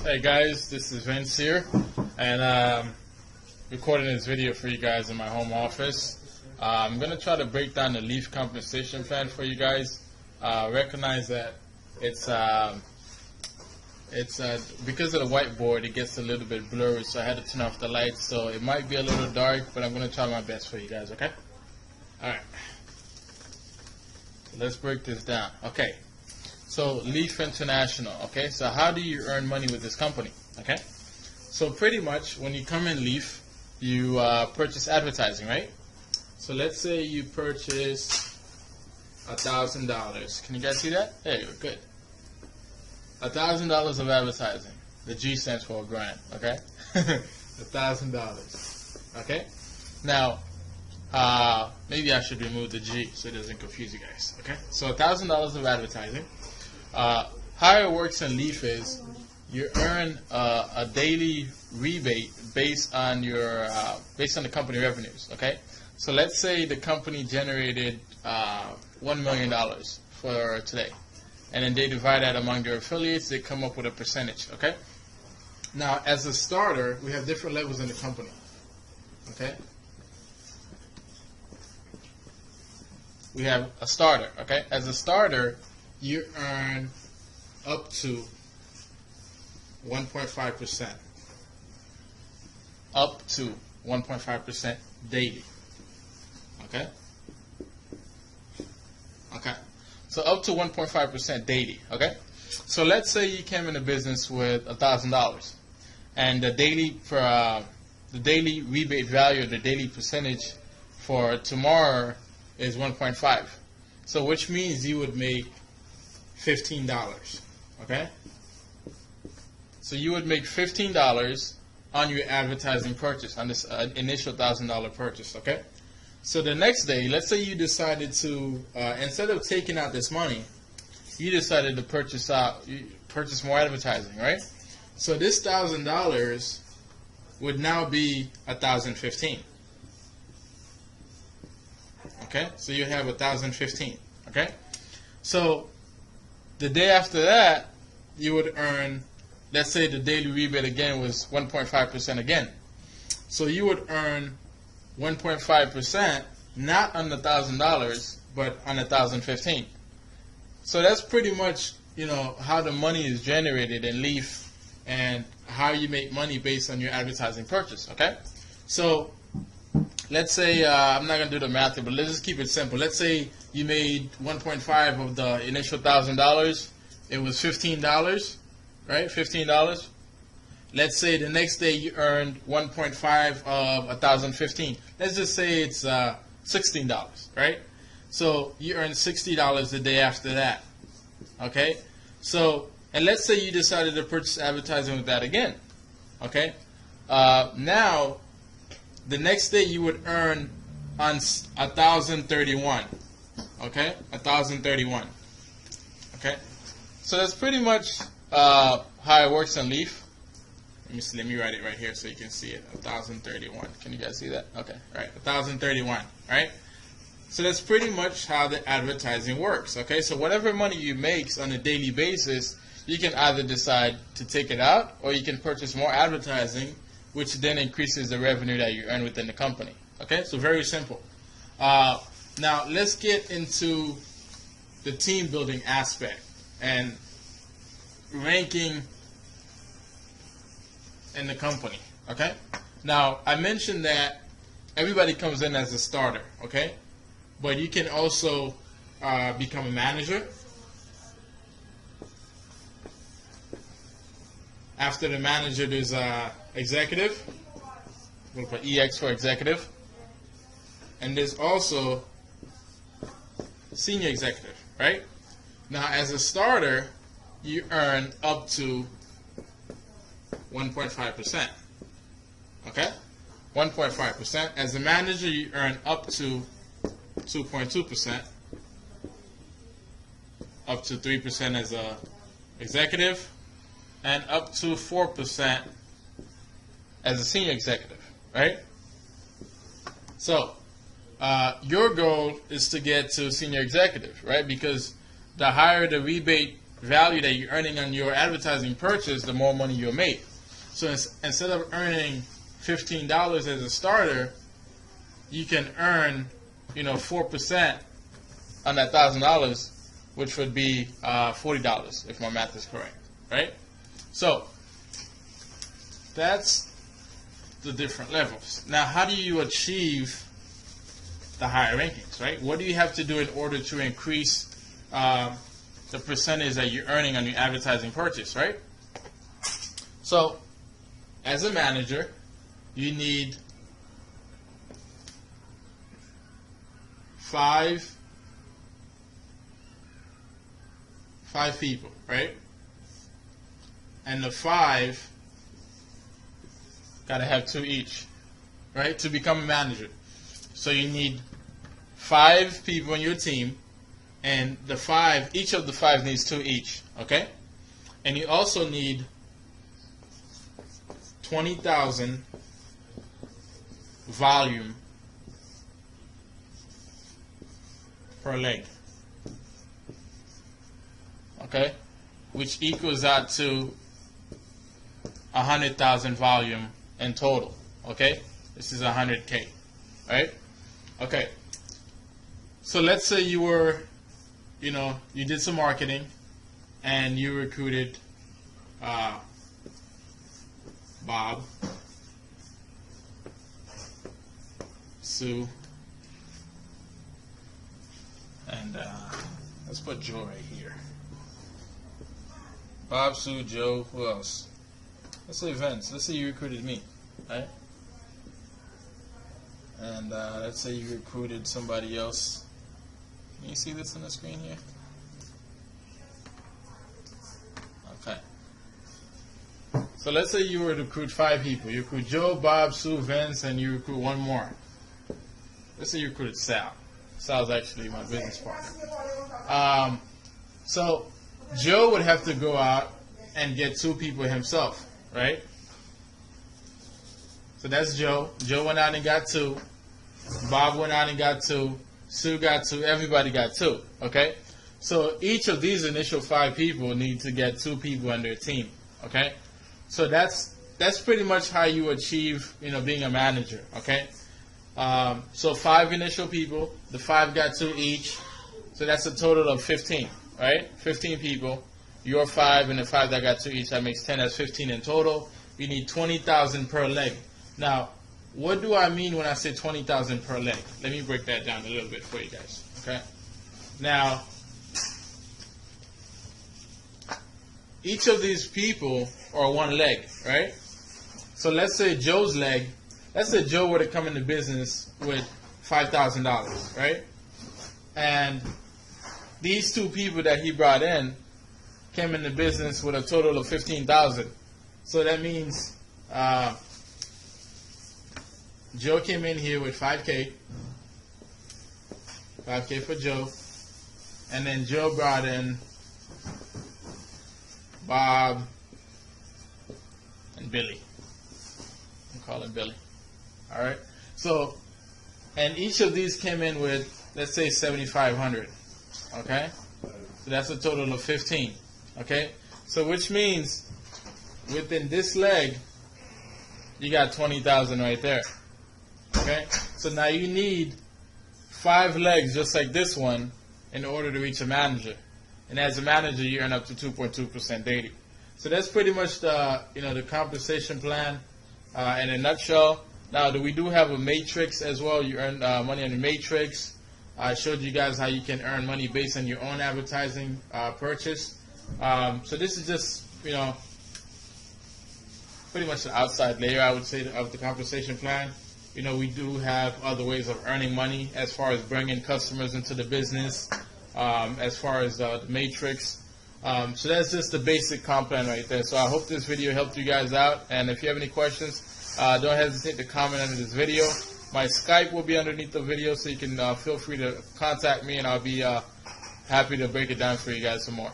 Hey guys, this is Vince here, and recording this video for you guys in my home office. I'm going to try to break down the leaf compensation plan for you guys. Recognize that it's because of the whiteboard, it gets a little bit blurry, so I had to turn off the lights, so it might be a little dark, but I'm going to try my best for you guys, okay? Alright, let's break this down. Okay, so Leaf International, okay? So how do you earn money with this company, okay? So pretty much when you come in Leaf, you purchase advertising, right? So let's say you purchase $1,000. Can you guys see that? There you go, good. $1,000 of advertising. The G stands for a grand, okay? $1,000, okay? Now, maybe I should remove the G so it doesn't confuse you guys, okay? So $1,000 of advertising. How it works in Leaf is you earn a daily rebate based on your the company revenues, okay? So let's say the company generated $1 million for today, and then they divide that among their affiliates. They come up with a percentage, okay? Now, as a starter, we have different levels in the company, okay? We have a starter, okay? As a starter, you earn up to 1.5%. Up to 1.5% daily. Okay? Okay. So up to 1.5% daily. Okay? So let's say you came into business with $1,000, and the daily rebate value, the daily percentage for tomorrow is 1.5. So which means you would make $15. Okay? So you would make $15 on your advertising purchase, on this initial $1,000 purchase. Okay? So the next day, let's say you decided to, instead of taking out this money, you decided to purchase more advertising, right? So this $1,000 would now be $1,015. Okay? So you have $1,015. Okay? So the day after that, you would earn, let's say the daily rebate again was 1.5% again. So you would earn 1.5%, not on the $1,000, but on $1,015. So that's pretty much, you know, how the money is generated in Leaf and how you make money based on your advertising purchase, okay? So let's say, I'm not going to do the math here, but let's just keep it simple. Let's say you made 1.5 of the initial $1,000. It was $15, right? $15. Let's say the next day you earned 1.5 of 1,015. Let's just say it's $16, right? So you earn $60 the day after that, okay? So, and let's say you decided to purchase advertising with that again, okay? Now, the next day you would earn on 1,031, okay? 1,031, okay? So that's pretty much how it works in Leaf. Let me write it right here so you can see it. 1,031. Can you guys see that? Okay, all right, 1,031, right? So that's pretty much how the advertising works, okay? So whatever money you make on a daily basis, you can either decide to take it out or you can purchase more advertising, which then increases the revenue that you earn within the company, okay? So very simple. Now let's get into the team building aspect and ranking in the company, okay? Now, I mentioned that everybody comes in as a starter, okay? But you can also become a manager. After the manager, there's executive. We'll put EX for executive. And there's also senior executive, right? Now, as a starter, you earn up to 1.5%. Okay? 1.5%. As a manager, you earn up to 2.2%. Up to 3% as a executive. And up to 4% as a senior executive. Right? So, your goal is to get to senior executive, right? Because the higher the rebate value that you're earning on your advertising purchase, the more money you'll make. So instead of earning $15 as a starter, you can earn 4% on that $1,000, which would be $40 if my math is correct, right? So that's the different levels. Now, how do you achieve the higher rankings, right? What do you have to do in order to increase the percentage that you're earning on your advertising purchase, right? So, as a manager, you need 5 people, right? And the 5 gotta have 2 each, right? To become a manager. So you need 5 people on your team, and each of the 5 needs 2 each, okay? And you also need 20,000 volume per leg, okay? Which equals out to 100,000 volume in total, okay? This is 100K, right? Okay. So let's say you were, you did some marketing and you recruited Bob, Sue, and let's put Joe right here. Bob, Sue, Joe, who else? Let's say Vince. Let's say you recruited me, right? And let's say you recruited somebody else. Can you see this on the screen here? Okay. So let's say you were to recruit 5 people. You recruit Joe, Bob, Sue, Vince, and you recruit 1 more. Let's say you recruited Sal. Sal's actually my business partner. So Joe would have to go out and get 2 people himself, right? So that's Joe. Joe went out and got 2. Bob went out and got 2. Sue got 2. Everybody got 2. Okay? So each of these initial 5 people need to get 2 people on their team. Okay? So that's pretty much how you achieve, being a manager. Okay? So 5 initial people. The 5 got 2 each. So that's a total of 15. Right? 15 people. Your 5 and the 5 that got 2 each. That makes 10. That's 15 in total. You need 20,000 per leg. Now, what do I mean when I say 20,000 per leg? Let me break that down a little bit for you guys. Okay? Now, each of these people are 1 leg, right? So let's say Joe's leg. Let's say Joe were to come into business with $5,000, right? And these 2 people that he brought in came into business with a total of 15,000. So that means Joe came in here with 5K for Joe, and then Joe brought in Bob and Billy. I'm calling Billy. All right. So, and each of these came in with, let's say, 7,500. Okay. So that's a total of 15. Okay. So which means within this leg, you got 20,000 right there. Okay. So now you need 5 legs just like this one in order to reach a manager. And as a manager, you earn up to 2.2% daily. So that's pretty much the the compensation plan in a nutshell. Now, we do have a matrix as well. You earn money on the matrix. I showed you guys how you can earn money based on your own advertising purchase. So this is just pretty much the outside layer, I would say, of the compensation plan. We do have other ways of earning money as far as bringing customers into the business. As far as the matrix. So that's just the basic comp plan right there. So I hope this video helped you guys out. And if you have any questions, don't hesitate to comment under this video. My Skype will be underneath the video, so you can feel free to contact me, and I'll be happy to break it down for you guys some more.